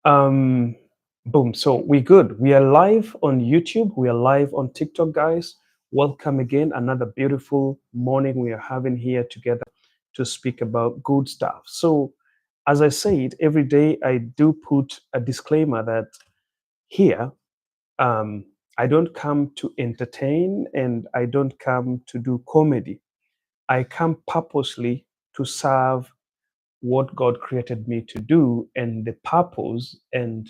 Um, Boom. So we good. We are live on YouTube. We are live on TikTok, guys. Welcome again. Another beautiful morning we are having here together to speak about good stuff. So, as I said, every day I do put a disclaimer that here, um, I don't come to entertain and I don't come to do comedy. I come purposely to serve what God created me to do and the purpose and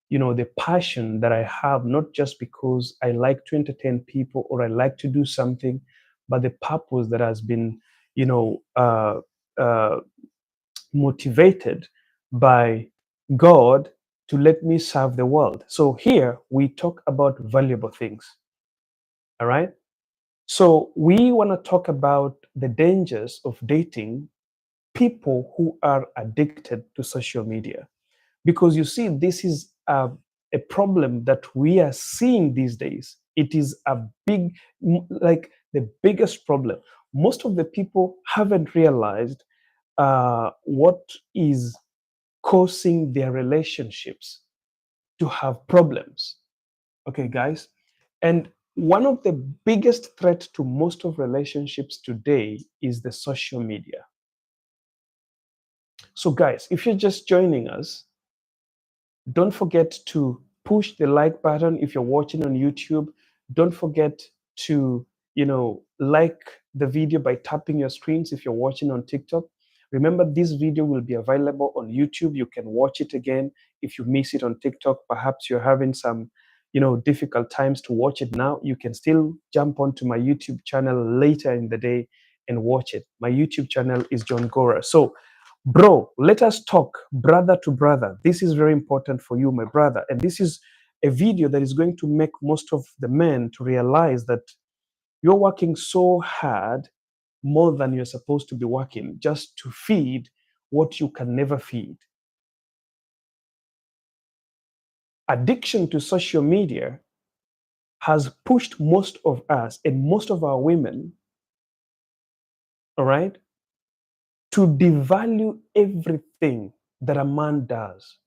the passion that I have, not just because I like to entertain people or I like to do something, but the purpose that has been, you know, uh, uh, motivated by God to let me serve the world. So here we talk about valuable things. All right. So we want to talk about the dangers of dating people who are addicted to social media. Because you see, this is a problem that we are seeing these days. It is a big, like the biggest problem. Most of the people haven't realized what is causing their relationships to have problems. Okay, guys? And one of the biggest threats to most of relationships today is the social media. So, guys, if you're just joining us, don't forget to push the like button if you're watching on YouTube. Don't forget to, like the video by tapping your screens if you're watching on TikTok. Remember, this video will be available on YouTube. You can watch it again if you miss it on TikTok. Perhaps you're having some, difficult times to watch it now. You can still jump onto my YouTube channel later in the day and watch it. My YouTube channel is John Gora. So, bro, let us talk brother to brother. This is very important for you, my brother. And this is a video that is going to make most of the men to realize that you're working so hard, more than you're supposed to be working, just to feed what you can never feed. Addiction to social media has pushed most of us and most of our women, all right, to devalue everything that a man does.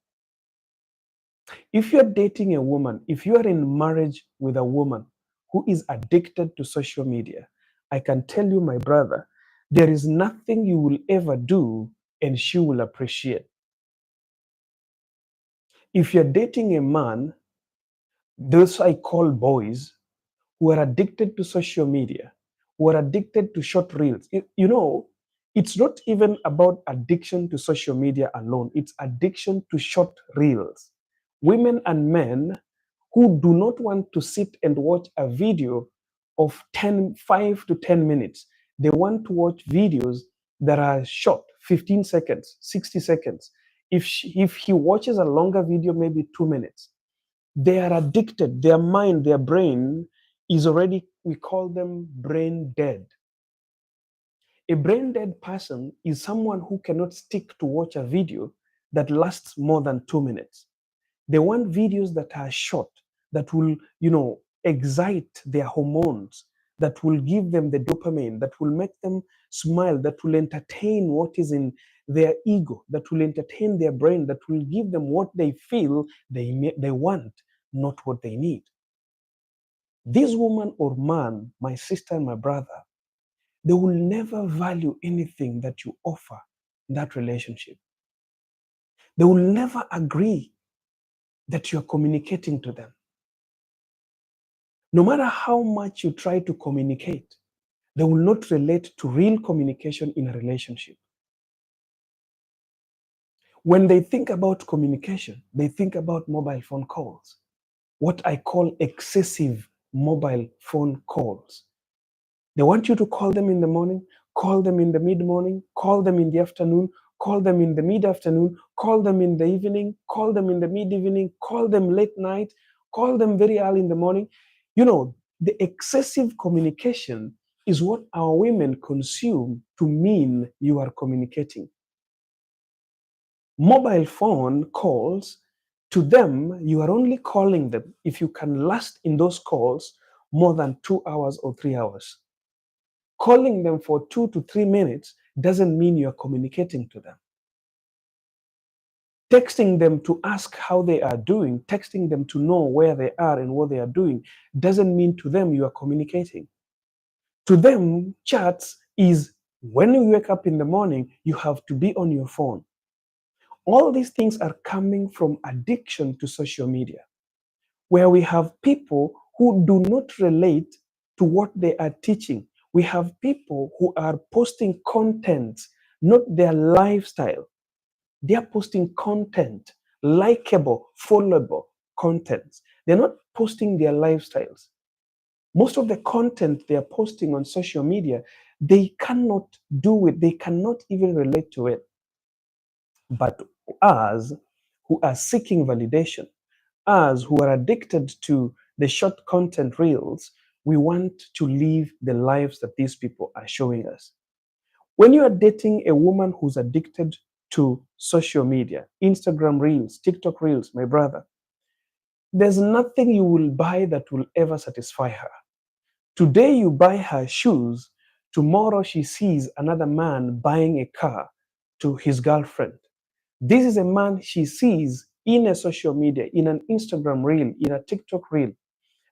If you're dating a woman, if you are in marriage with a woman who is addicted to social media, I can tell you, my brother, there is nothing you will ever do and she will appreciate. If you're dating a man, those I call boys, who are addicted to social media, who are addicted to short reels, it's not even about addiction to social media alone, it's addiction to short reels. Women and men who do not want to sit and watch a video of 5 to 10 minutes. They want to watch videos that are short, 15 seconds, 60 seconds. If he watches a longer video, maybe 2 minutes, they are addicted. Their mind, their brain is already, we call them brain dead. A brain dead person is someone who cannot stick to watch a video that lasts more than 2 minutes. They want videos that are short, that will, excite their hormones, that will give them the dopamine, that will make them smile, that will entertain what is in their ego, that will entertain their brain, that will give them what they feel they want, not what they need. This woman or man, my sister and my brother, they will never value anything that you offer in that relationship. They will never agree that you're communicating to them. No matter how much you try to communicate, they will not relate to real communication in a relationship. When they think about communication, they think about mobile phone calls, what I call excessive mobile phone calls. They want you to call them in the morning, call them in the mid-morning, call them in the afternoon, call them in the mid-afternoon, call them in the evening, call them in the mid-evening, call them late night, call them very early in the morning. The excessive communication is what our women consume to mean you are communicating. Mobile phone calls, to them, you are only calling them if you can last in those calls more than 2 hours or 3 hours. Calling them for 2 to 3 minutes doesn't mean you're communicating to them. Texting them to ask how they are doing, texting them to know where they are and what they are doing, doesn't mean to them you are communicating. To them, chats is when you wake up in the morning, you have to be on your phone. All these things are coming from addiction to social media, where we have people who do not relate to what they are teaching. We have people who are posting content, not their lifestyle. They are posting content, likable, followable content. They're not posting their lifestyles. Most of the content they are posting on social media, they cannot do it, they cannot even relate to it. But us who are seeking validation, us who are addicted to the short content reels, we want to live the lives that these people are showing us. When you are dating a woman who's addicted to social media, Instagram reels, TikTok reels, my brother, there's nothing you will buy that will ever satisfy her. Today you buy her shoes, tomorrow she sees another man buying a car to his girlfriend. This is a man she sees in a social media, in an Instagram reel, in a TikTok reel.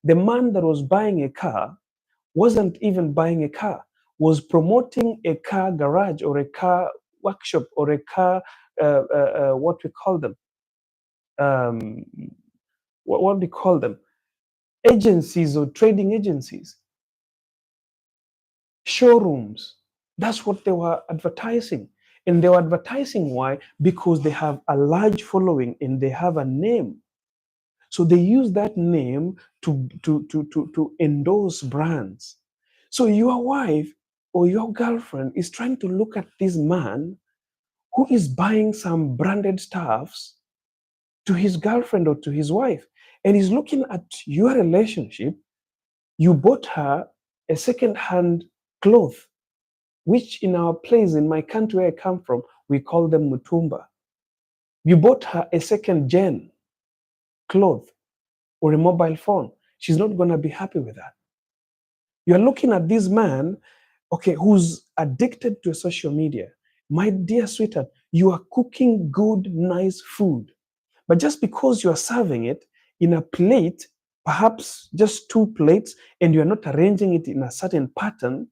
The man that was buying a car wasn't even buying a car, was promoting a car garage or a car workshop or a car, what we call them, um, what do we call them? Agencies or trading agencies, showrooms. That's what they were advertising. And they were advertising why? Because they have a large following and they have a name. So they use that name to endorse brands. So your wife or your girlfriend is trying to look at this man who is buying some branded stuffs to his girlfriend or to his wife. And he's looking at your relationship. You bought her a second-hand cloth, which in our place, in my country where I come from, we call them mutumba. You bought her a second gen cloth or a mobile phone. She's not going to be happy with that. You're looking at this man, okay, who's addicted to social media. My dear sweetheart, you are cooking good, nice food. But just because you are serving it in a plate, perhaps just two plates, and you're not arranging it in a certain pattern,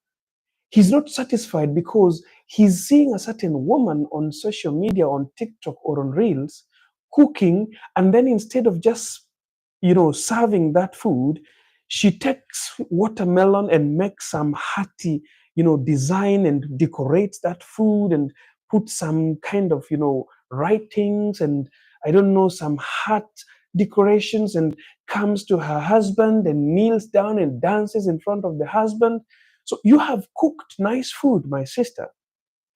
he's not satisfied because he's seeing a certain woman on social media, on TikTok or on Reels, cooking, and then instead of just serving that food, she takes watermelon and makes some hearty design and decorates that food and put some kind of writings and I don't know, some heart decorations, and comes to her husband and kneels down and dances in front of the husband. So you have cooked nice food, my sister,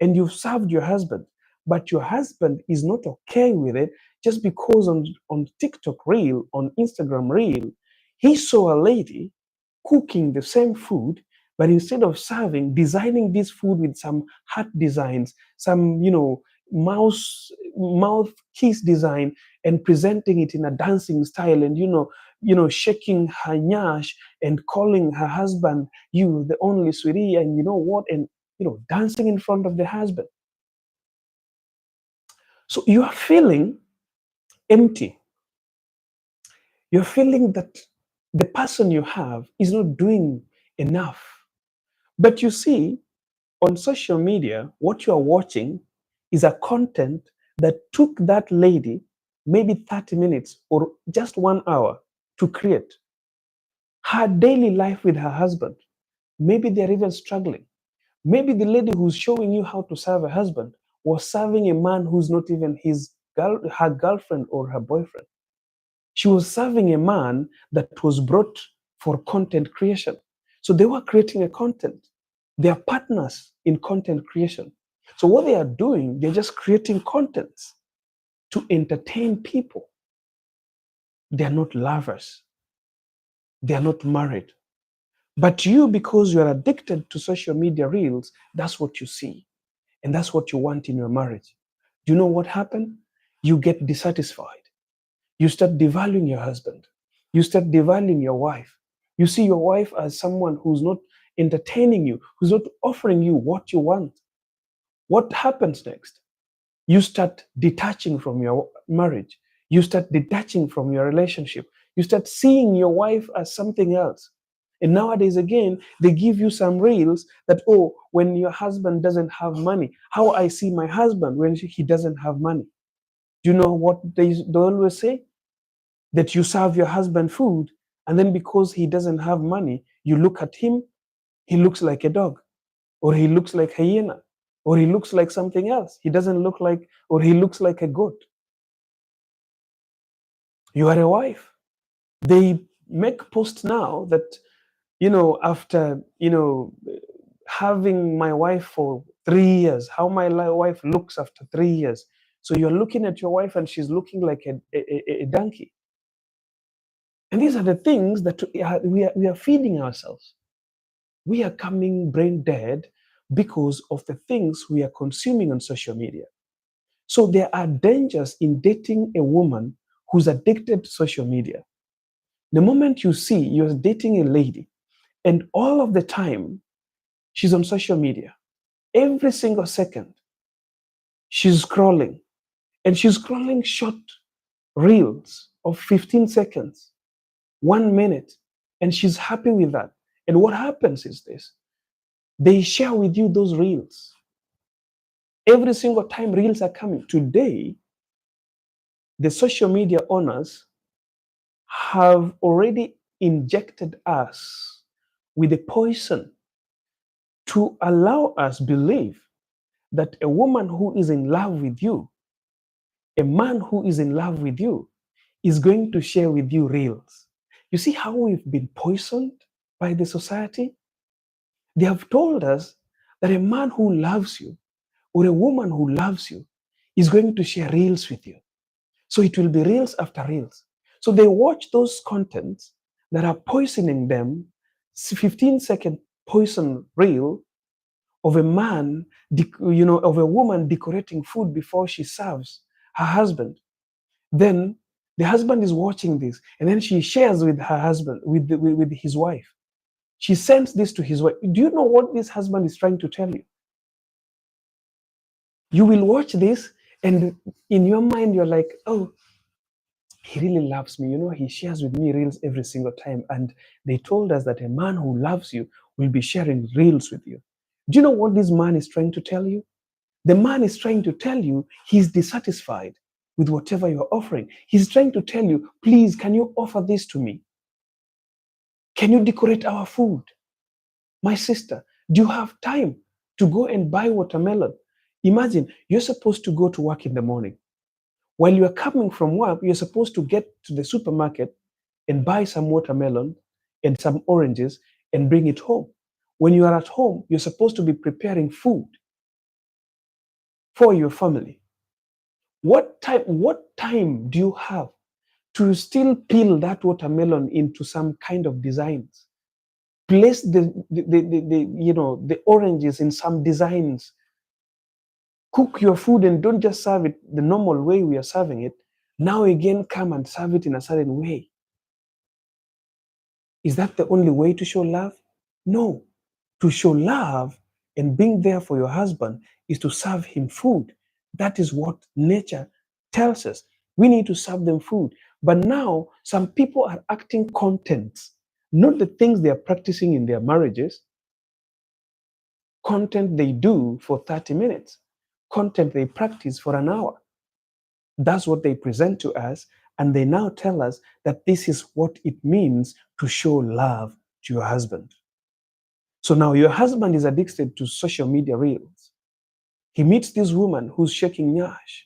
and you've served your husband, but your husband is not okay with it just because on TikTok reel, on Instagram reel, he saw a lady cooking the same food, but instead of serving, designing this food with some heart designs, some mouth kiss design, and presenting it in a dancing style, and shaking her nyash and calling her husband you the only sweetie, and you know what, and dancing in front of the husband. So you are feeling empty. You're feeling that the person you have is not doing enough. But you see, on social media, what you are watching is a content that took that lady maybe 30 minutes or just 1 hour to create. Her daily life with her husband, maybe they're even struggling. Maybe the lady who's showing you how to serve a husband was serving a man who's not even her girlfriend or her boyfriend. She was serving a man that was brought for content creation. So they were creating a content. They are partners in content creation. So what they are doing, they're just creating contents to entertain people. They are not lovers. They are not married. But you, because you are addicted to social media reels, that's what you see. And that's what you want in your marriage. Do you know what happened? You get dissatisfied. You start devaluing your husband. You start devaluing your wife. You see your wife as someone who's not entertaining you, who's not offering you what you want. What happens next? You start detaching from your marriage. You start detaching from your relationship. You start seeing your wife as something else. And nowadays, again, they give you some reels that, oh, when your husband doesn't have money, how I see my husband when he doesn't have money. Do you know what they always say? That you serve your husband food, and then because he doesn't have money, you look at him, he looks like a dog, or he looks like hyena, or he looks like something else. He doesn't look like, or he looks like a goat. You are a wife. They make posts now that, after, having my wife for 3 years, how my wife looks after 3 years. So you're looking at your wife and she's looking like a donkey. And these are the things that we are feeding ourselves. We are coming brain dead because of the things we are consuming on social media. So there are dangers in dating a woman who's addicted to social media. The moment you see you're dating a lady and all of the time she's on social media, every single second she's scrolling, and she's scrolling short reels of 15 seconds, 1 minute, and she's happy with that. And what happens is this: they share with you those reels. Every single time reels are coming. Today, the social media owners have already injected us with a poison to allow us believe that a woman who is in love with you, a man who is in love with you, is going to share with you reels. You see how we've been poisoned by the society? They have told us that a man who loves you or a woman who loves you is going to share reels with you. So it will be reels after reels. So they watch those contents that are poisoning them. 15-second poison reel of a man, of a woman decorating food before she serves her husband. Then the husband is watching this, and then she shares with her husband, with his wife. She sends this to his wife. Do you know what this husband is trying to tell you? You will watch this, and in your mind, you're like, oh, he really loves me. He shares with me reels every single time. And they told us that a man who loves you will be sharing reels with you. Do you know what this man is trying to tell you? The man is trying to tell you he's dissatisfied with whatever you're offering. He's trying to tell you, please, can you offer this to me? Can you decorate our food? My sister, do you have time to go and buy watermelon? Imagine you're supposed to go to work in the morning. While you are coming from work, you're supposed to get to the supermarket and buy some watermelon and some oranges and bring it home. When you are at home, you're supposed to be preparing food for your family. What time do you have to still peel that watermelon into some kind of designs? Place the oranges in some designs. Cook your food and don't just serve it the normal way we are serving it. Now again, come and serve it in a certain way. Is that the only way to show love? No. To show love and being there for your husband is to serve him food. That is what nature tells us. We need to serve them food. But now, some people are acting content, not the things they are practicing in their marriages. Content they do for 30 minutes, content they practice for an hour. That's what they present to us. And they now tell us that this is what it means to show love to your husband. So now your husband is addicted to social media reels. He meets this woman who's shaking nyash.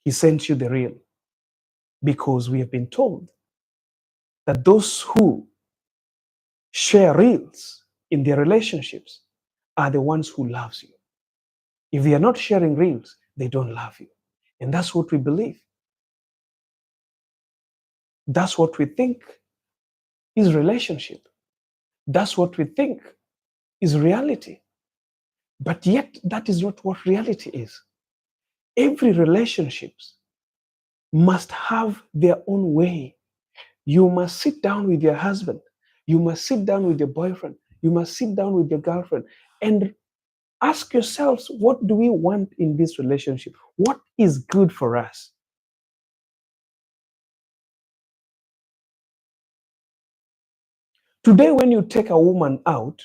He sends you the reel because we have been told that those who share reels in their relationships are the ones who loves you. If they are not sharing reels, they don't love you. And that's what we believe. That's what we think is relationship. That's what we think is reality. But yet, that is not what reality is. Every relationship must have their own way. You must sit down with your husband. You must sit down with your boyfriend. You must sit down with your girlfriend and Ask yourselves, what do we want in this relationship? What is good for us? Today, when you take a woman out,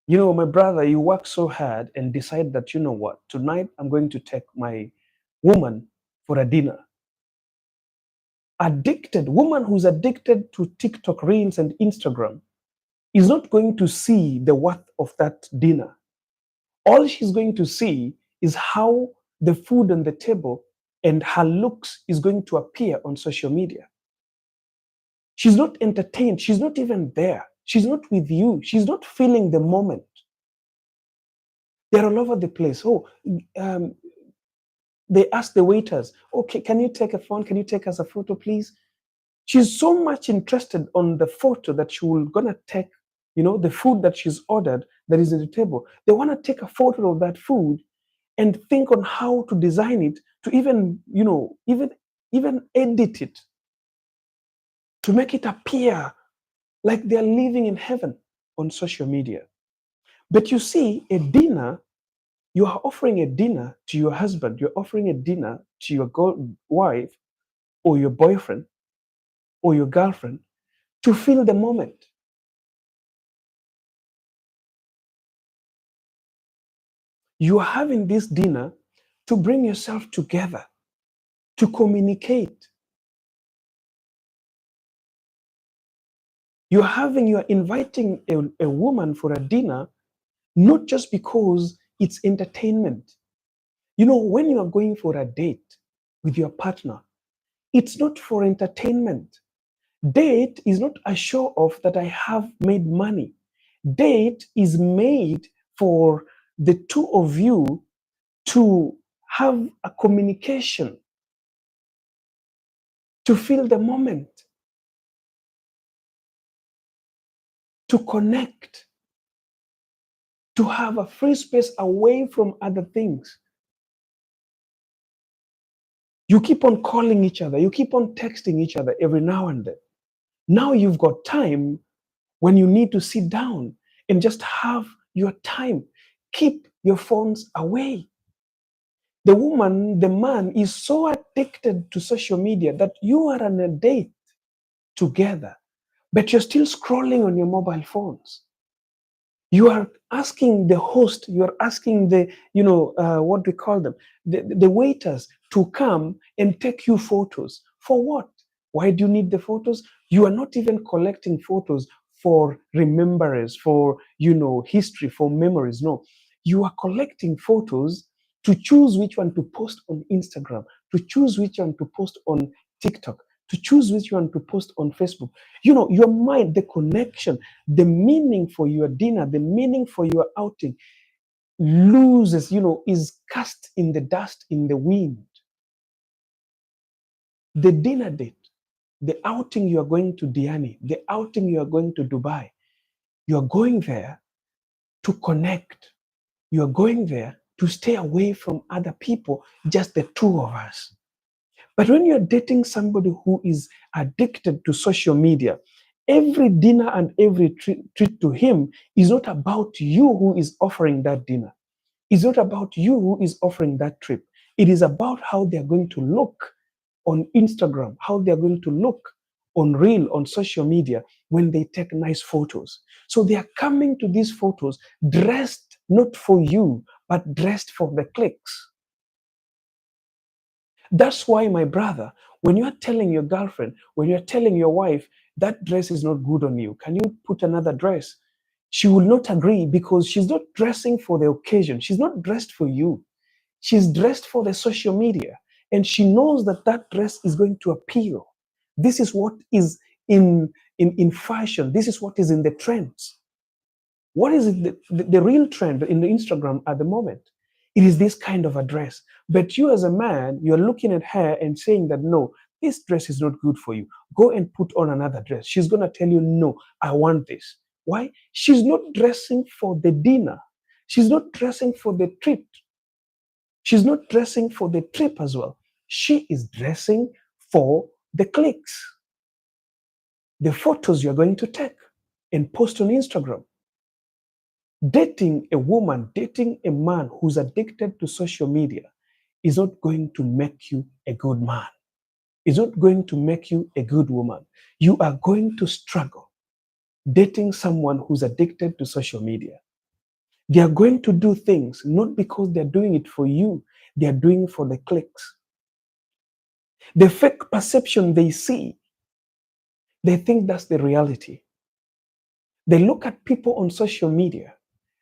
my brother, you work so hard and decide that, you know what, tonight I'm going to take my woman for a dinner. Addicted, woman who's addicted to TikTok reels and Instagram is not going to see the worth of that dinner. All she's going to see is how the food on the table and her looks is going to appear on social media. She's not entertained. She's not even there. She's not with you. She's not feeling the moment. They're all over the place. Um, they ask the waiters, okay, can you take a phone? Can you take us a photo, please? She's so much interested on the photo that she will gonna take, the food that she's ordered that is at the table. They want to take a photo of that food and think on how to design it to even, even edit it to make it appear like they're living in heaven on social media. But you see, a dinner, you are offering a dinner to your husband, you're offering a dinner to your wife or your boyfriend or your girlfriend to feel the moment. You are having this dinner to bring yourself together, to communicate. You're inviting a woman for a dinner, not just because it's entertainment. When you are going for a date with your partner, it's not for entertainment. Date is not a show off that I have made money. Date is made for the two of you to have a communication, to feel the moment, to connect, to have a free space away from other things. You keep on calling each other, you keep on texting each other every now and then. Now you've got time when you need to sit down and just have your time. Keep your phones away. The woman, the man is so addicted to social media that you are on a date together, but you're still scrolling on your mobile phones. You are asking the host, you are asking what we call them, the waiters to come and take you photos. For what? Why do you need the photos? You are not even collecting photos for remembrance, for, history, for memories. No, you are collecting photos to choose which one to post on Instagram, to choose which one to post on TikTok, to choose which one to post on Facebook. Your mind, the connection, the meaning for your dinner, the meaning for your outing loses, is cast in the dust, in the wind. The dinner date, the outing you are going to Diani, the outing you are going to Dubai, you are going there to connect. You are going there to stay away from other people, just the two of us. But when you're dating somebody who is addicted to social media, every dinner and every treat to him is not about you who is offering that dinner. It's not about you who is offering that trip. It is about how they're going to look on Instagram, how they're going to look on Reel, on social media when they take nice photos. So they are coming to these photos dressed not for you, but dressed for the clicks. That's why, my brother, when you're telling your girlfriend, when you're telling your wife, that dress is not good on you, can you put another dress? She will not agree because she's not dressing for the occasion. She's not dressed for you. She's dressed for the social media. And she knows that that dress is going to appeal. This is what is in fashion. This is what is in the trends. What is it, the real trend in the Instagram at the moment? It is this kind of a dress. But you as a man, you're looking at her and saying that, no, this dress is not good for you. Go and put on another dress. She's going to tell you, no, I want this. Why? She's not dressing for the dinner. She's not dressing for the trip. She's not dressing for the trip as well. She is dressing for the clicks, the photos you're going to take and post on Instagram. Dating a woman, dating a man who's addicted to social media is not going to make you a good man. It's not going to make you a good woman. You are going to struggle dating someone who's addicted to social media. They are going to do things not because they're doing it for you, they are doing it for the clicks. The fake perception they see, they think that's the reality. They look at people on social media,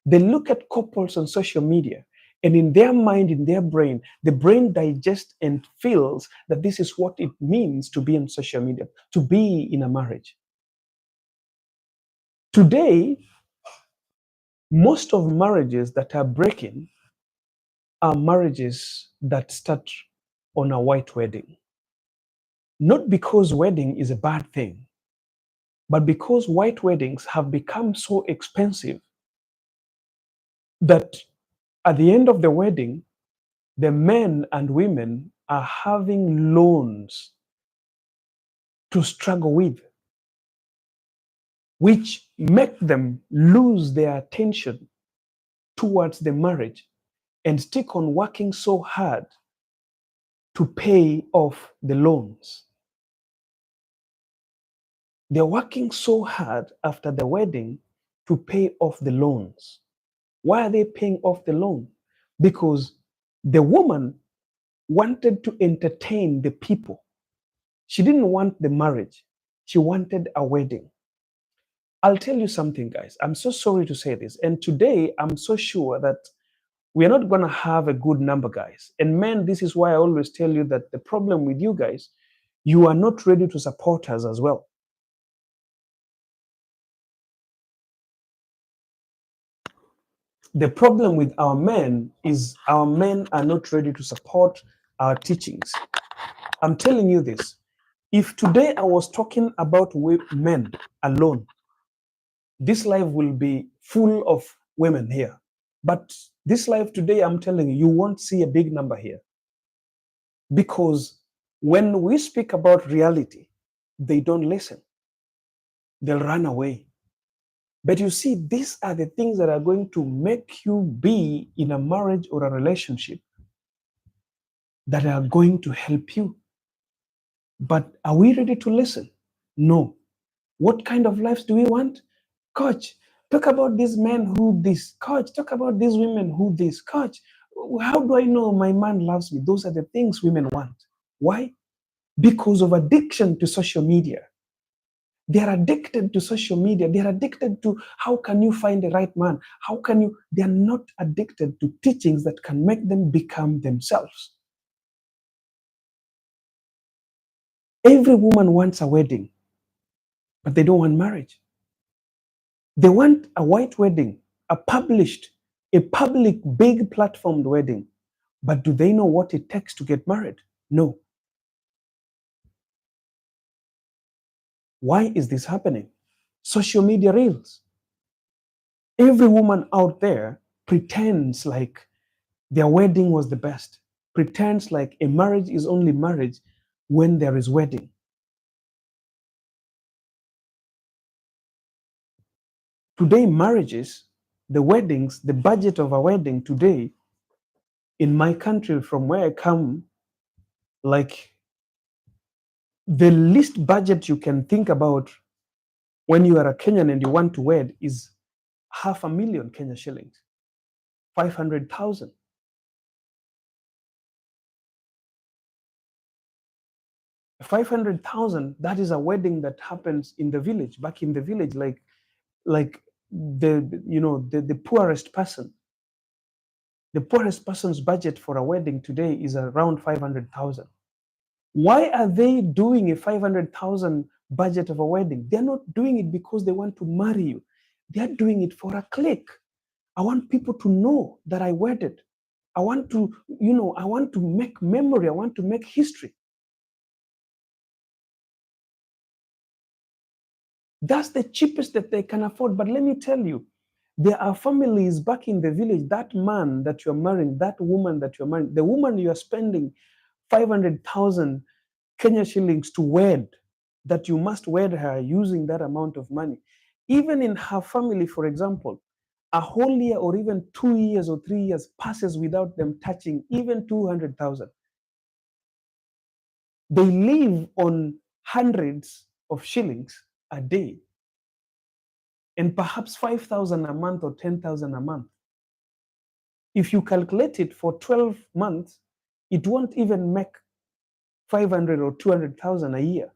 they look at couples on social media, and in their mind, in their brain, the brain digests and feels that this is what it means to be on social media, to be in a marriage. Today, most of marriages that are breaking are marriages that start on a white wedding. Not because wedding is a bad thing, but because white weddings have become so expensive that at the end of the wedding, the men and women are having loans to struggle with, which make them lose their attention towards the marriage and stick on working so hard to pay off the loans. They're working so hard after the wedding to pay off the loans. Why are they paying off the loan? Because the woman wanted to entertain the people. She didn't want the marriage. She wanted a wedding. I'll tell you something, guys. I'm so sorry to say this. And today, I'm so sure that we're not going to have a good number, guys. And men, this is why I always tell you that the problem with you guys, you are not ready to support us as well. The problem with our men is our men are not ready to support our teachings. I'm telling you this. If today I was talking about men alone, this life will be full of women here. But this life today, I'm telling you, you won't see a big number here. Because when we speak about reality, they don't listen. They'll run away. But you see, these are the things that are going to make you be in a marriage or a relationship that are going to help you. But are we ready to listen? No. What kind of lives do we want? Coach, talk about these men who this. Coach, talk about these women who this. Coach, how do I know my man loves me? Those are the things women want. Why? Because of addiction to social media. They are addicted to social media. They are addicted to how can you find the right man? How can you? They are not addicted to teachings that can make them become themselves. Every woman wants a wedding, but they don't want marriage. They want a white wedding, a public, big platformed wedding. But do they know what it takes to get married? No. Why is this happening? Social media reels. Every woman out there pretends like their wedding was the best, pretends like a marriage is only marriage when there is wedding. Today, marriages, the weddings, the budget of a wedding today in my country, from where I come, like the least budget you can think about when you are a Kenyan and you want to wed is 500,000 Kenya shillings, 500,000. 500,000, that is a wedding that happens in the village, back in the village, like the poorest person. The poorest person's budget for a wedding today is around 500,000. Why are they doing a 500,000 budget of a wedding? They're not doing it because they want to marry you. They're doing it for a click. I want people to know that I wedded. I want to, I want to make memory. I want to make history. That's the cheapest that they can afford. But let me tell you, there are families back in the village, that man that you're marrying, that woman that you're marrying, the woman you're spending 500,000 Kenya shillings to wed, that you must wed her using that amount of money. Even in her family, for example, a whole year or even 2 years or 3 years passes without them touching even 200,000. They live on hundreds of shillings a day and perhaps 5,000 a month or 10,000 a month. If you calculate it for 12 months, it won't even make 500 or 200,000 a year.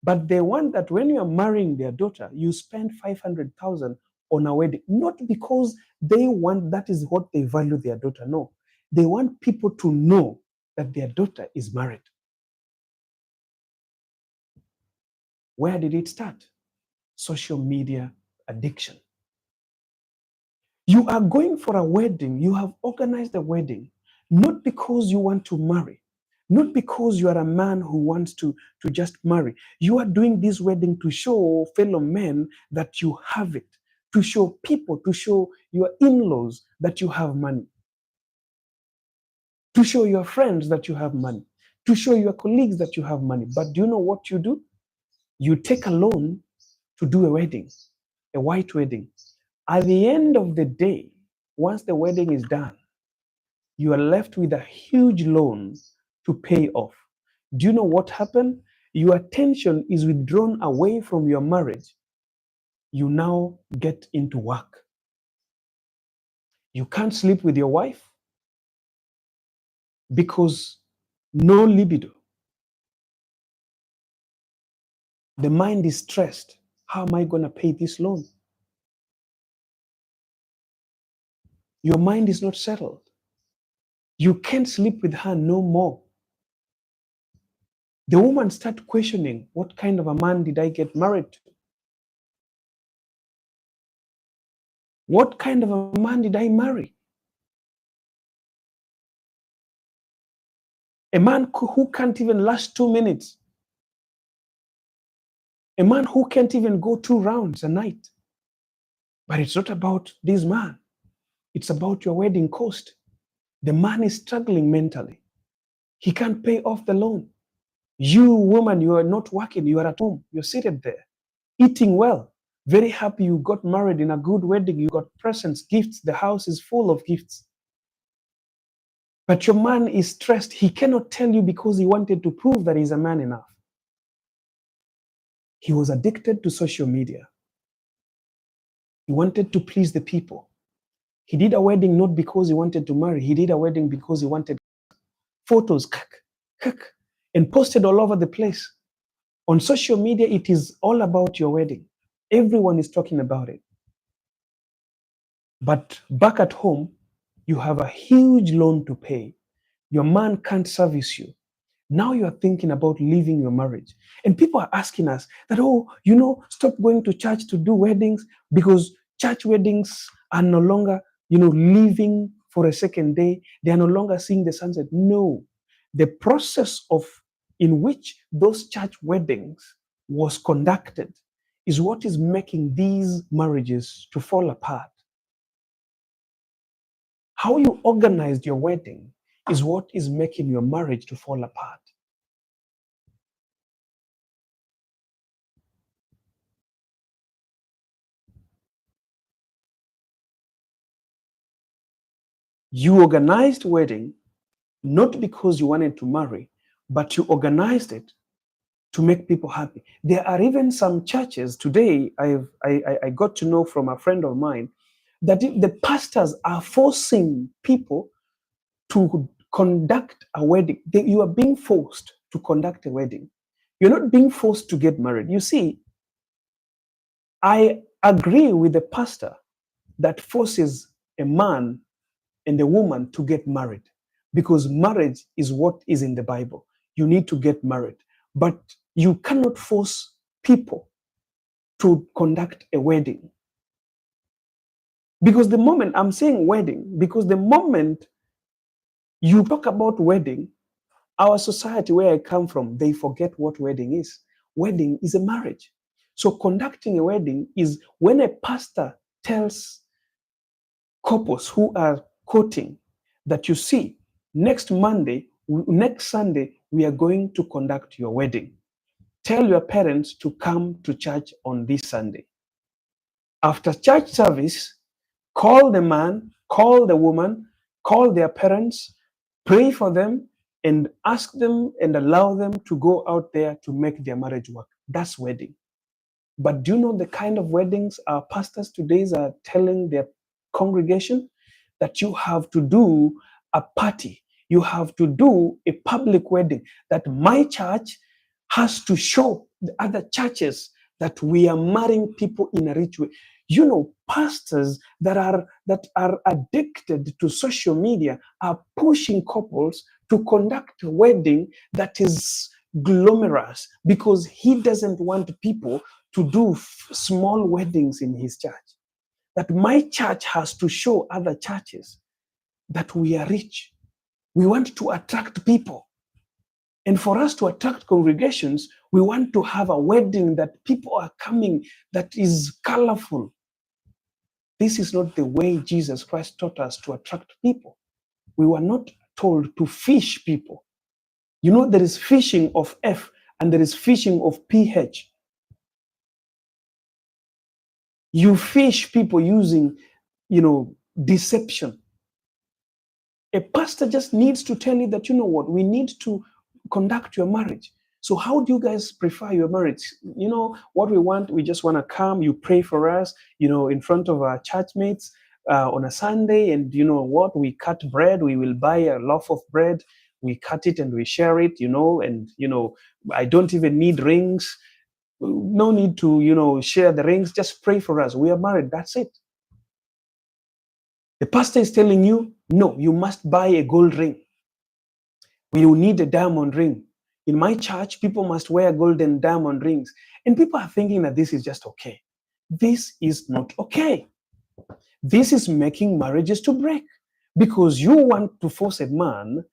But they want that when you are marrying their daughter, you spend 500,000 on a wedding, not because they want that is what they value their daughter. No, they want people to know that their daughter is married. Where did it start? Social media addiction. You are going for a wedding, you have organized a wedding, not because you want to marry, not because you are a man who wants to just marry. You are doing this wedding to show fellow men that you have it, to show people, to show your in-laws that you have money, to show your friends that you have money, to show your colleagues that you have money. But do you know what you do? You take a loan to do a wedding, a white wedding. At the end of the day, once the wedding is done, you are left with a huge loan to pay off. Do you know what happened? Your attention is withdrawn away from your marriage. You now get into work. You can't sleep with your wife because no libido. The mind is stressed. How am I going to pay this loan? Your mind is not settled. You can't sleep with her no more. The woman starts questioning, what kind of a man did I get married to? What kind of a man did I marry? A man who can't even last 2 minutes. A man who can't even go 2 rounds a night. But it's not about this man. It's about your wedding cost. The man is struggling mentally. He can't pay off the loan. You, woman, you are not working. You are at home. You're seated there, eating well, very happy you got married in a good wedding. You got presents, gifts. The house is full of gifts. But your man is stressed. He cannot tell you because he wanted to prove that he's a man enough. He was addicted to social media. He wanted to please the people. He did a wedding not because he wanted to marry. He did a wedding because he wanted photos, and posted all over the place. On social media, it is all about your wedding. Everyone is talking about it. But back at home, you have a huge loan to pay. Your man can't service you. Now you are thinking about leaving your marriage. And people are asking us that, oh, stop going to church to do weddings because church weddings are no longer, living for a second day. They are no longer seeing the sunset. No. The process in which those church weddings was conducted is what is making these marriages to fall apart. How you organized your wedding is what is making your marriage to fall apart. You organized wedding not because you wanted to marry, but you organized it to make people happy. There are even some churches today, I got to know from a friend of mine, that the pastors are forcing people to conduct a wedding. You are being forced to conduct a wedding. You're not being forced to get married. You see, I agree with the pastor that forces a man and a woman to get married because marriage is what is in the Bible. You need to get married, but you cannot force people to conduct a wedding. Because the moment I'm saying wedding, because the moment you talk about wedding, our society where I come from, they forget what wedding is. Wedding is a marriage. So conducting a wedding is when a pastor tells couples who are courting that, you see, next Sunday, we are going to conduct your wedding. Tell your parents to come to church on this Sunday. After church service, Call the man, call the woman, call their parents, pray for them, and ask them and allow them to go out there to make their marriage work. That's wedding. But do you know the kind of weddings our pastors today are telling their congregation? That you have to do a party, you have to do a public wedding, that my church has to show the other churches that we are marrying people in a rich way. You know, pastors that are addicted to social media are pushing couples to conduct a wedding that is glamorous because he doesn't want people to do small weddings in his church. That my church has to show other churches that we are rich. We want to attract people. And for us to attract congregations, we want to have a wedding that people are coming, that is colorful. This is not the way Jesus Christ taught us to attract people. We were not told to fish people. You know, there is fishing of F and there is fishing of PH. You fish people using, deception. A pastor just needs to tell you that, you know what, we need to conduct your marriage. So how do you guys prefer your marriage? You know, what we want, we just want to come, you pray for us, in front of our church mates on a Sunday. And you know what, we cut bread, we will buy a loaf of bread, we cut it and we share it, and, I don't even need rings. No need to, share the rings. Just pray for us. We are married. That's it. The pastor is telling you, no, you must buy a gold ring. You need a diamond ring. In my church, people must wear golden diamond rings. And people are thinking that this is just okay. This is not okay. This is making marriages to break because you want to force a man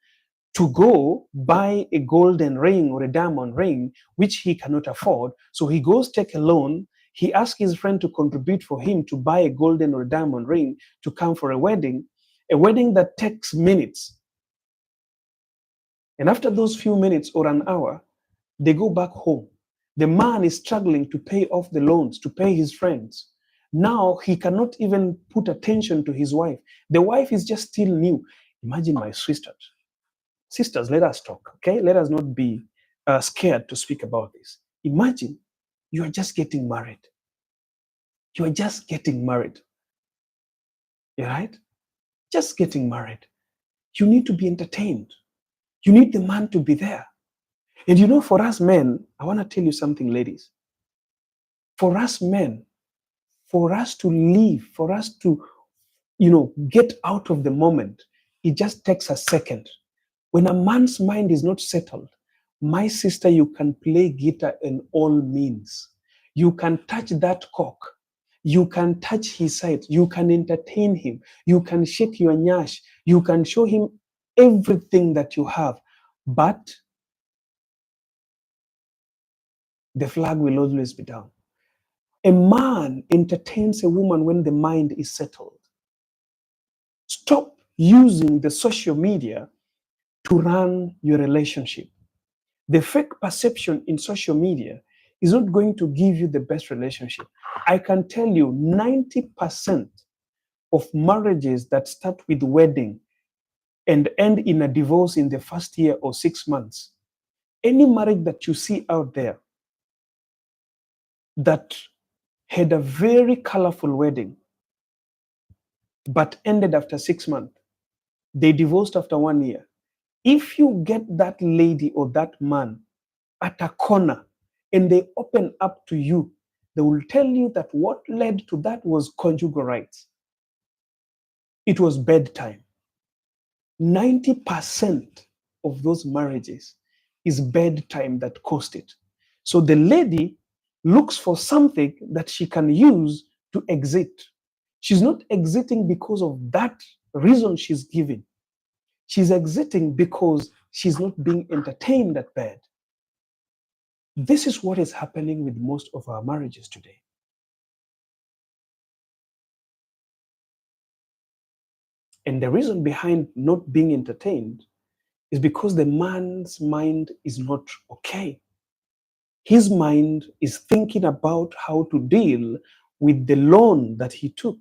to go buy a golden ring or a diamond ring, which he cannot afford. So he goes take a loan. He asks his friend to contribute for him to buy a golden or a diamond ring to come for a wedding that takes minutes. And after those few minutes or an hour, they go back home. The man is struggling to pay off the loans, to pay his friends. Now he cannot even put attention to his wife. The wife is just still new. Imagine my sisters. Sisters, let us talk, okay? Let us not be scared to speak about this. Imagine you are just getting married. You are just getting married. You right? Just getting married. You need to be entertained. You need the man to be there. And for us men, I want to tell you something, ladies. For us men, for us to live, for us to, get out of the moment, it just takes a second. When a man's mind is not settled, my sister, you can play guitar in all means. You can touch that cock. You can touch his side. You can entertain him. You can shake your nyash. You can show him everything that you have. But the flag will always be down. A man entertains a woman when the mind is settled. Stop using the social media to run your relationship. The fake perception in social media is not going to give you the best relationship. I can tell you 90% of marriages that start with wedding and end in a divorce in the first year or 6 months, any marriage that you see out there that had a very colorful wedding but ended after 6 months, they divorced after 1 year. If you get that lady or that man at a corner and they open up to you, they will tell you that what led to that was conjugal rights. It was bedtime. 90% of those marriages is bedtime that caused it. So the lady looks for something that she can use to exit. She's not exiting because of that reason she's giving. She's exiting because she's not being entertained at bed. This is what is happening with most of our marriages today. And the reason behind not being entertained is because the man's mind is not okay. His mind is thinking about how to deal with the loan that he took.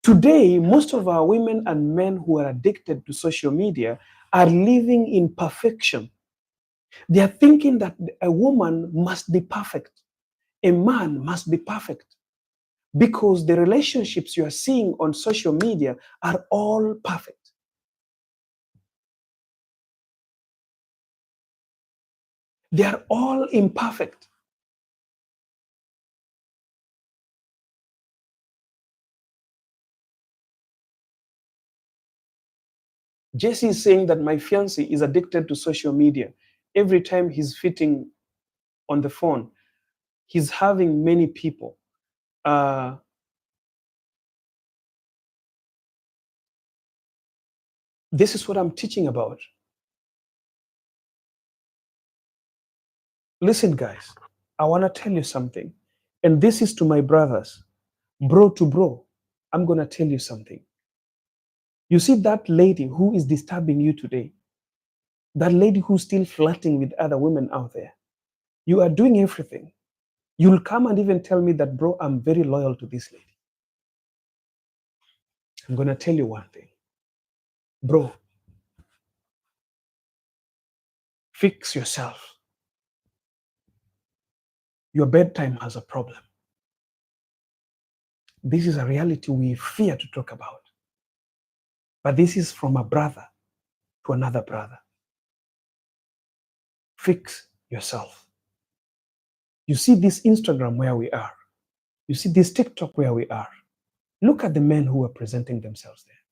Today, most of our women and men who are addicted to social media are living in perfection. They are thinking that a woman must be perfect, a man must be perfect, because the relationships you are seeing on social media are all perfect. They are all imperfect. Jesse is saying that my fiance is addicted to social media. Every time he's fitting on the phone, he's having many people. Uh, this is what I'm teaching about. Listen, guys, I want to tell you something. And this is to my brothers, bro to bro. I'm going to tell you something. You see that lady who is disturbing you today, that lady who's still flirting with other women out there, you are doing everything. You'll come and even tell me that, bro, I'm very loyal to this lady. I'm going to tell you one thing. Bro, fix yourself. Your bedtime has a problem. This is a reality we fear to talk about. But this is from a brother to another brother. Fix yourself. You see this Instagram where we are. You see this TikTok where we are. Look at the men who are presenting themselves there.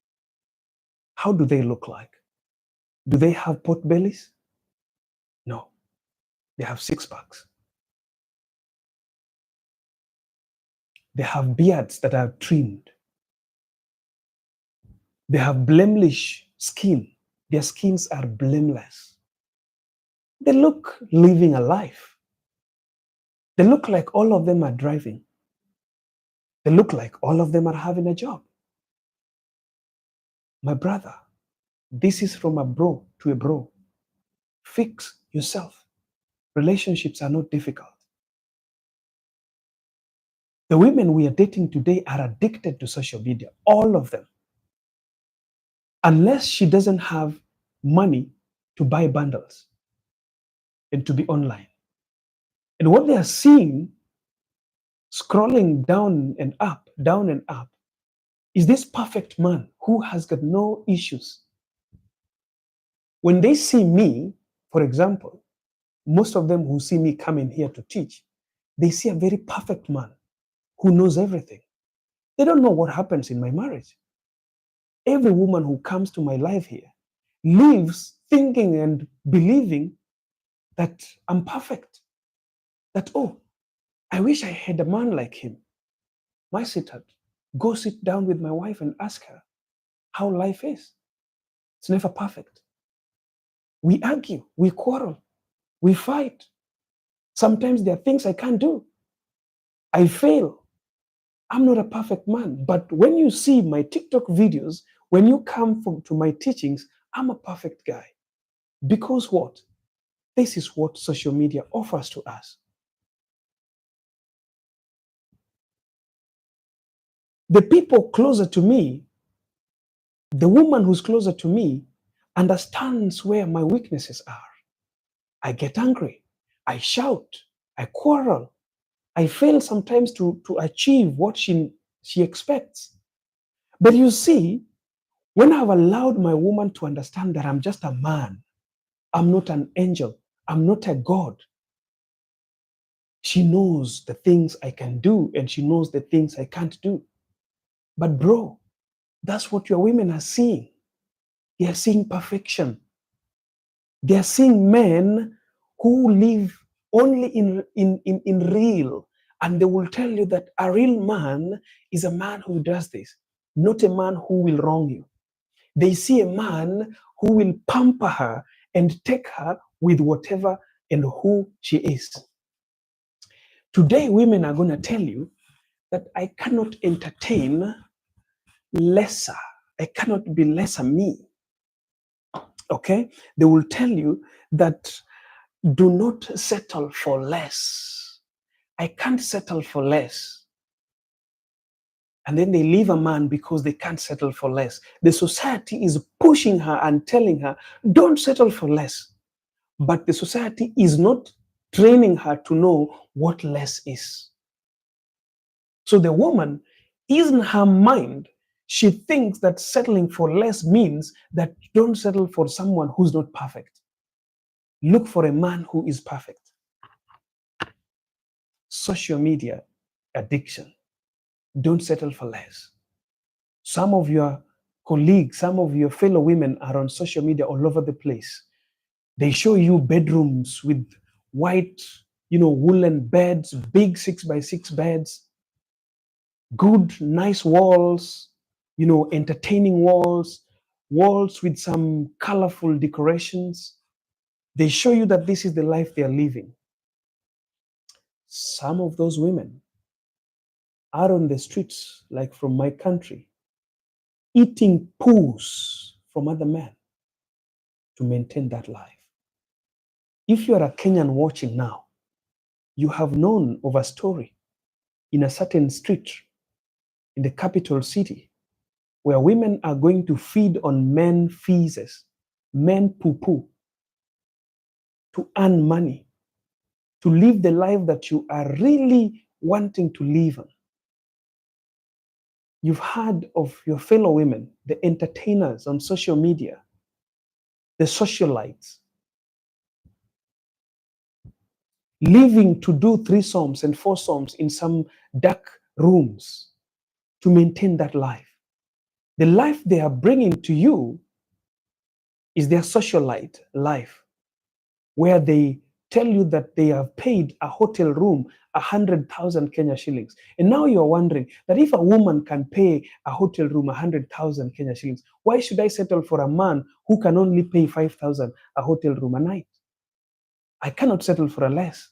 How do they look like? Do they have pot bellies? No. They have six packs. They have beards that are trimmed. They have blameless skin. Their skins are blameless. They look living a life. They look like all of them are driving. They look like all of them are having a job. My brother, this is from a bro to a bro. Fix yourself. Relationships are not difficult. The women we are dating today are addicted to social media, all of them. Unless she doesn't have money to buy bundles and to be online. And what they are seeing, scrolling down and up, is this perfect man who has got no issues. When they see me, for example, most of them who see me coming here to teach, they see a very perfect man who knows everything. They don't know what happens in my marriage. Every woman who comes to my life here lives thinking and believing that I'm perfect. That, oh, I wish I had a man like him. My sweetheart, go sit down with my wife and ask her how life is. It's never perfect. We argue, we quarrel, we fight. Sometimes there are things I can't do. I fail. I'm not a perfect man. But when you see my TikTok videos, when you come to my teachings, I'm a perfect guy. Because what? This is what social media offers to us. The people closer to me, the woman who's closer to me, understands where my weaknesses are. I get angry. I shout. I quarrel. I fail sometimes to achieve what she expects. But you see, when I've allowed my woman to understand that I'm just a man, I'm not an angel, I'm not a God, she knows the things I can do and she knows the things I can't do. But, bro, that's what your women are seeing. They are seeing perfection. They are seeing men who live only in real. And they will tell you that a real man is a man who does this, not a man who will wrong you. They see a man who will pamper her and take her with whatever and who she is. Today, women are going to tell you that I cannot entertain lesser. I cannot be lesser me. Okay? They will tell you that do not settle for less. I can't settle for less. And then they leave a man because they can't settle for less. The society is pushing her and telling her, don't settle for less. But the society is not training her to know what less is. So the woman, in her mind, she thinks that settling for less means that don't settle for someone who's not perfect. Look for a man who is perfect. Social media addiction. Don't settle for less. Some of your colleagues, some of your fellow women are on social media all over the place. They show you bedrooms with white, woolen beds, big 6x6 beds, good, nice walls, entertaining walls, walls with some colorful decorations. They show you that this is the life they are living. Some of those women are on the streets, like from my country, eating poos from other men to maintain that life. If you are a Kenyan watching now, you have known of a story in a certain street in the capital city where women are going to feed on men feces, men poo-poo, to earn money, to live the life that you are really wanting to live on. You've heard of your fellow women, the entertainers on social media, the socialites, living to do threesomes and foursomes in some dark rooms to maintain that life. The life they are bringing to you is their socialite life, where they tell you that they have paid a hotel room 100,000 Kenya shillings. And now you're wondering that if a woman can pay a hotel room 100,000 Kenya shillings, why should I settle for a man who can only pay 5,000 a hotel room a night? I cannot settle for a less.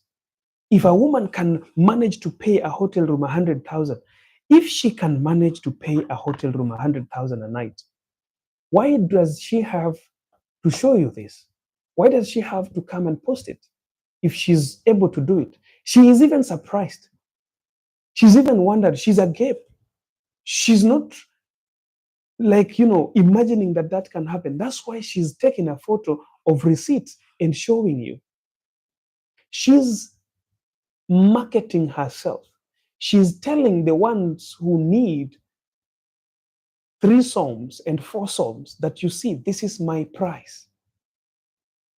If a woman can manage to pay a hotel room 100,000, if she can manage to pay a hotel room 100,000 a night, why does she have to show you this? Why does she have to come and post it if she's able to do it? She is even surprised. She's even wondered. She's agape. She's not like, imagining that that can happen. That's why she's taking a photo of receipts and showing you. She's marketing herself. She's telling the ones who need threesomes and foursomes that, you see, this is my price.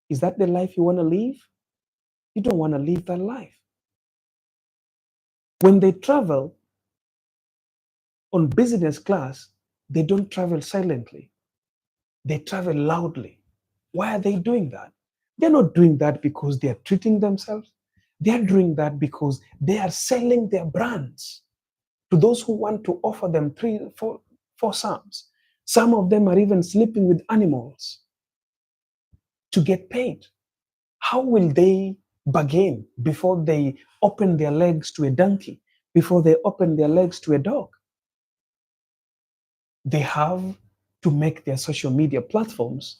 Is that the life you want to live? You don't want to live that life. When they travel on business class, they don't travel silently. They travel loudly. Why are they doing that? They're not doing that because they are treating themselves. They're doing that because they are selling their brands to those who want to offer them four sums. Some of them are even sleeping with animals to get paid. How will they bargain before they open their legs to a donkey, before they open their legs to a dog? They have to make their social media platforms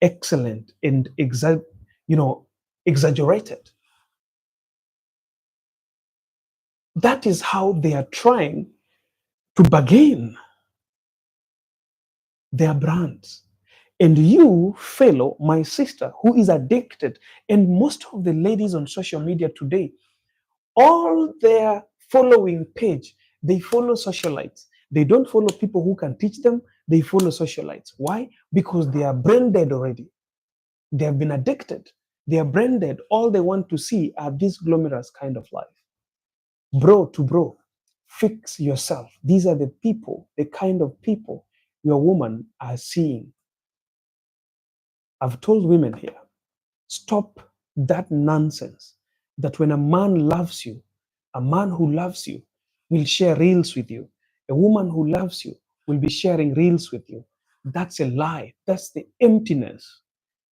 excellent and exaggerated. That is how they are trying to bargain their brands. And you, fellow, my sister, who is addicted, and most of the ladies on social media today, all their following page, they follow socialites. They don't follow people who can teach them. They follow socialites. Why? Because they are brain dead already. They have been addicted. They are brain dead. All they want to see are this glamorous kind of life. Bro to bro, fix yourself. These are the people, the kind of people your woman are seeing. I've told women here, stop that nonsense that when a man loves you, a man who loves you will share reels with you. A woman who loves you will be sharing reels with you. That's a lie. That's the emptiness.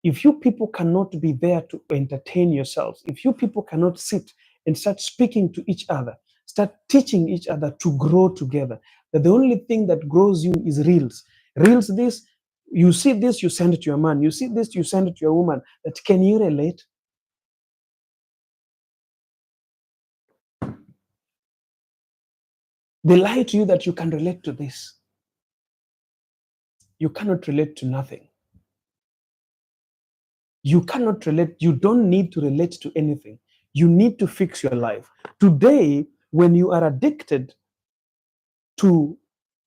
If you people cannot be there to entertain yourselves, if you people cannot sit and start speaking to each other, start teaching each other to grow together, that the only thing that grows you is reels. Reels this, you see this, you send it to your man. You see this, you send it to your woman. That can you relate? They lie to you that you can relate to this. You cannot relate to nothing. You cannot relate. You don't need to relate to anything. You need to fix your life. Today, when you are addicted to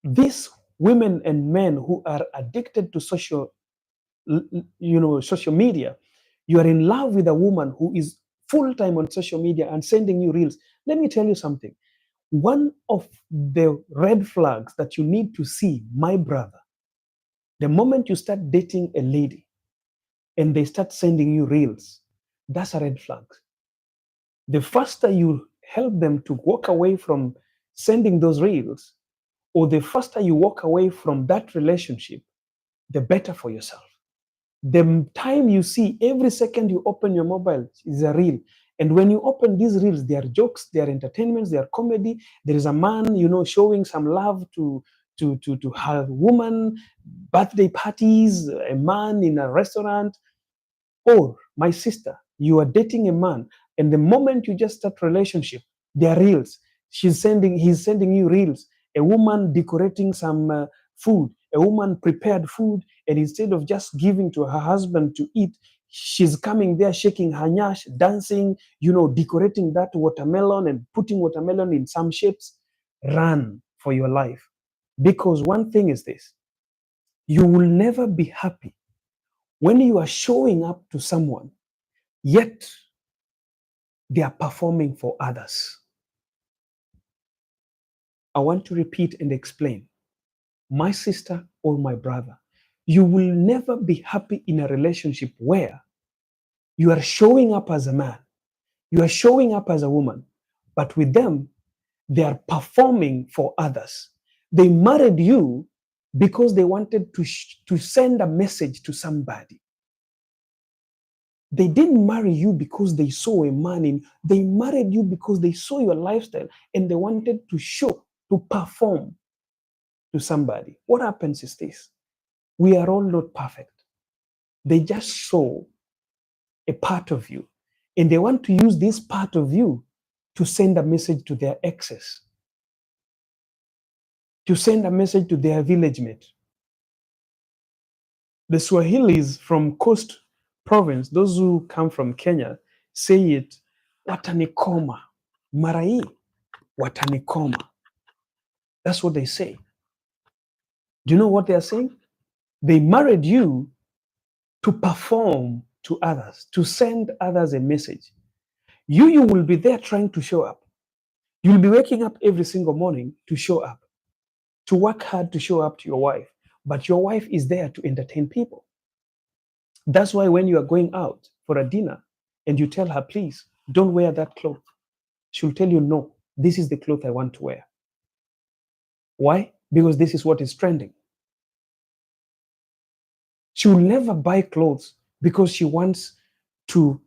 these women and men who are addicted to social media, you are in love with a woman who is full time on social media and sending you reels. Let me tell you something. One of the red flags that you need to see, my brother, the moment you start dating a lady and they start sending you reels, that's a red flag. The faster you help them to walk away from sending those reels, or the faster you walk away from that relationship, the better for yourself. The time you see, every second you open your mobile is a reel. And when you open these reels, they are jokes, they are entertainments, they are comedy. There is a man, showing some love to her woman, birthday parties, a man in a restaurant. Or my sister, you are dating a man, and the moment you just start relationship, there are reels. He's sending you reels. A woman decorating some food, a woman prepared food, and instead of just giving to her husband to eat, she's coming there shaking her nyash, dancing, decorating that watermelon and putting watermelon in some shapes. Run for your life. Because one thing is this, you will never be happy when you are showing up to someone, yet they are performing for others. I want to repeat and explain. My sister or my brother, you will never be happy in a relationship where you are showing up as a man, you are showing up as a woman, but with them, they are performing for others. They married you because they wanted to send a message to somebody. They didn't marry you because they saw a man in. They married you because they saw your lifestyle and they wanted to show, to perform to somebody. What happens is this: we are all not perfect. They just saw a part of you, and they want to use this part of you to send a message to their exes, to send a message to their village mate. The Swahilis from Coast Province, those who come from Kenya, say it, watanikoma, marai, watanikoma. That's what they say. Do you know what they are saying? They married you to perform to others, to send others a message. You will be there trying to show up. You'll be waking up every single morning to show up, to work hard to show up to your wife. But your wife is there to entertain people. That's why when you are going out for a dinner and you tell her, please, don't wear that cloth, she'll tell you, no, this is the cloth I want to wear. Why? Because this is what is trending. She will never buy clothes because she wants to,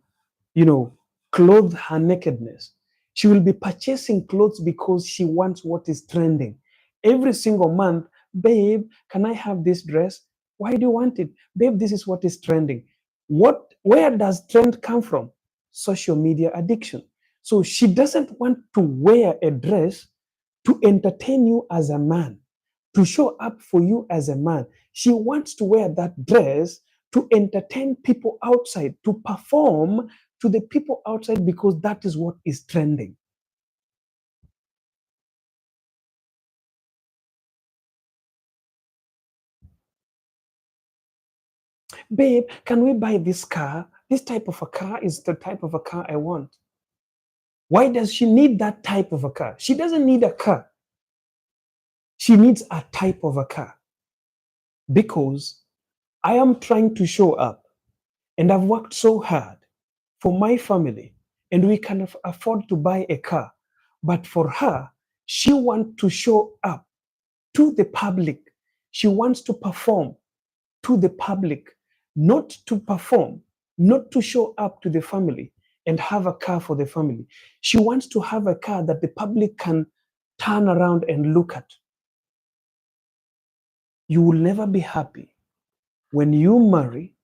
clothe her nakedness. She will be purchasing clothes because she wants what is trending. Every single month, babe, can I have this dress? Why do you want it? Babe, this is what is trending. Where does trend come from? Social media addiction. So she doesn't want to wear a dress to entertain you as a man, to show up for you as a man. She wants to wear that dress to entertain people outside, to perform to the people outside because that is what is trending. Babe, can we buy this car? This type of a car is the type of a car I want. Why does she need that type of a car? She doesn't need a car. She needs a type of a car. Because I am trying to show up and I've worked so hard for my family and we can afford to buy a car. But for her, she wants to show up to the public. She wants to perform to the public, not to perform, not to show up to the family and have a car for the family. She wants to have a car that the public can turn around and look at. You will never be happy when you marry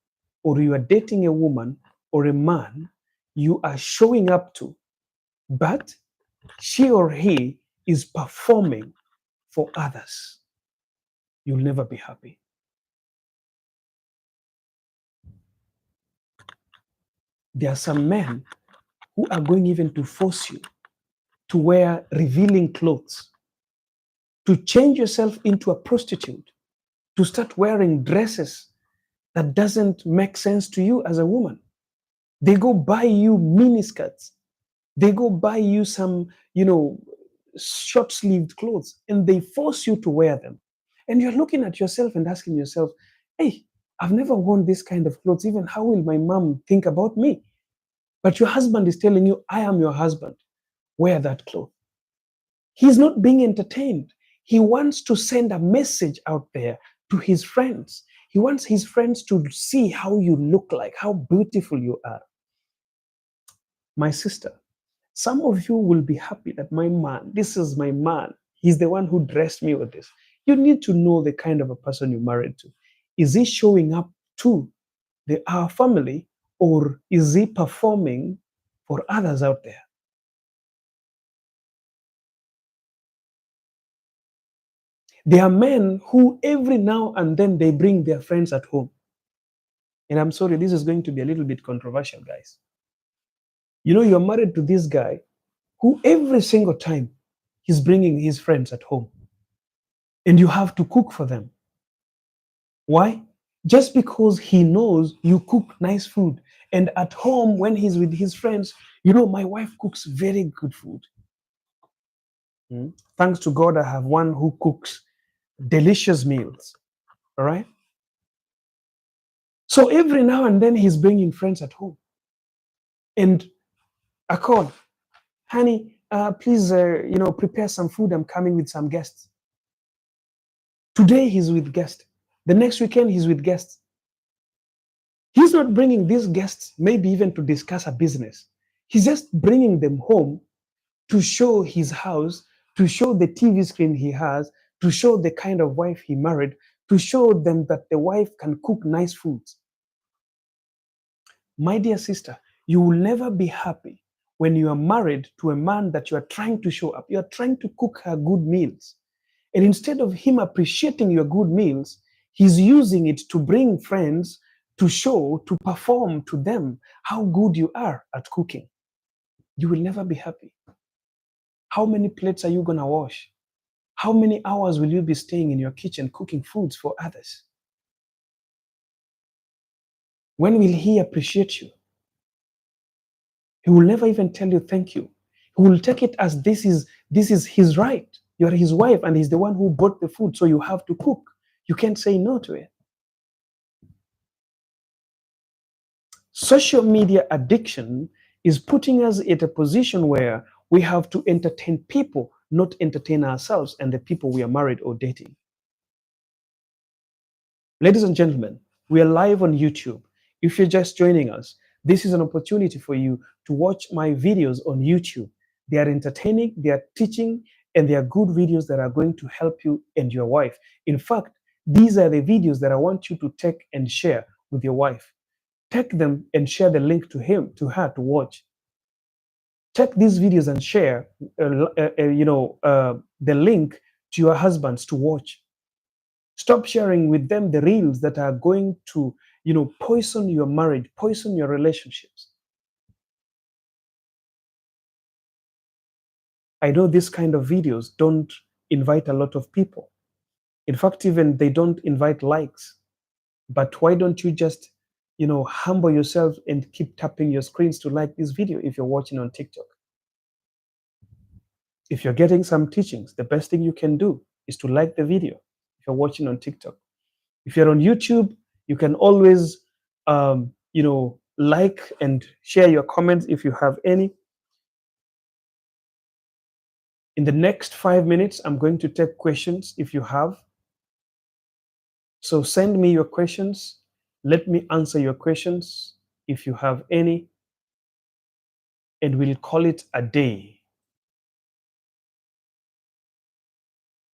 or you are dating a woman or a man you are showing up to, but she or he is performing for others, you'll never be happy. There are some men who are going even to force you to wear revealing clothes, to change yourself into a prostitute, to start wearing dresses that doesn't make sense to you as a woman. They go buy you miniskirts. They go buy you some, short-sleeved clothes, and they force you to wear them. And you're looking at yourself and asking yourself, hey, I've never worn this kind of clothes. Even how will my mom think about me? But your husband is telling you, I am your husband. Wear that cloth. He's not being entertained. He wants to send a message out there to his friends. He wants his friends to see how you look like, how beautiful you are. My sister, some of you will be happy that my man, this is my man. He's the one who dressed me with this. You need to know the kind of a person you're married to. Is he showing up to our family, or is he performing for others out there? There are men who every now and then they bring their friends at home. And I'm sorry, this is going to be a little bit controversial, guys. You're married to this guy who every single time he's bringing his friends at home. And you have to cook for them. Why? Just because he knows you cook nice food. And at home, when he's with his friends, my wife cooks very good food. Thanks to God, I have one who cooks delicious meals. All right? So every now and then he's bringing friends at home. And I call, honey, please, prepare some food. I'm coming with some guests. Today he's with guests. The next weekend he's with guests. He's not bringing these guests maybe even to discuss a business. He's just bringing them home to show his house, to show the TV screen he has, to show the kind of wife he married, to show them that the wife can cook nice foods. My dear sister, you will never be happy when you are married to a man that you are trying to show up. You are trying to cook her good meals. And instead of him appreciating your good meals, he's using it to bring friends, to show, to perform to them how good you are at cooking. You will never be happy. How many plates are you going to wash? How many hours will you be staying in your kitchen cooking foods for others? When will he appreciate you? He will never even tell you thank you. He will take it as this is his right. You're his wife and he's the one who bought the food, so you have to cook. You can't say no to it. Social media addiction is putting us at a position where we have to entertain people, not entertain ourselves and the people we are married or dating. Ladies and gentlemen, we are live on YouTube. If you're just joining us, this is an opportunity for you to watch my videos on YouTube. They are entertaining, they are teaching, and they are good videos that are going to help you and your wife. In fact, these are the videos that I want you to take and share with your wife. Take them and share the link to her to watch. Take these videos and share, the link to your husbands to watch. Stop sharing with them the reels that are going to, poison your marriage, poison your relationships. I know this kind of videos don't invite a lot of people. In fact, even they don't invite likes. But why don't you just, humble yourself and keep tapping your screens to like this video if you're watching on TikTok? If you're getting some teachings, the best thing you can do is to like the video if you're watching on TikTok. If you're on YouTube, you can always, like and share your comments if you have any. In the next 5 minutes, I'm going to take questions if you have. So send me your questions. Let me answer your questions if you have any. And we'll call it a day.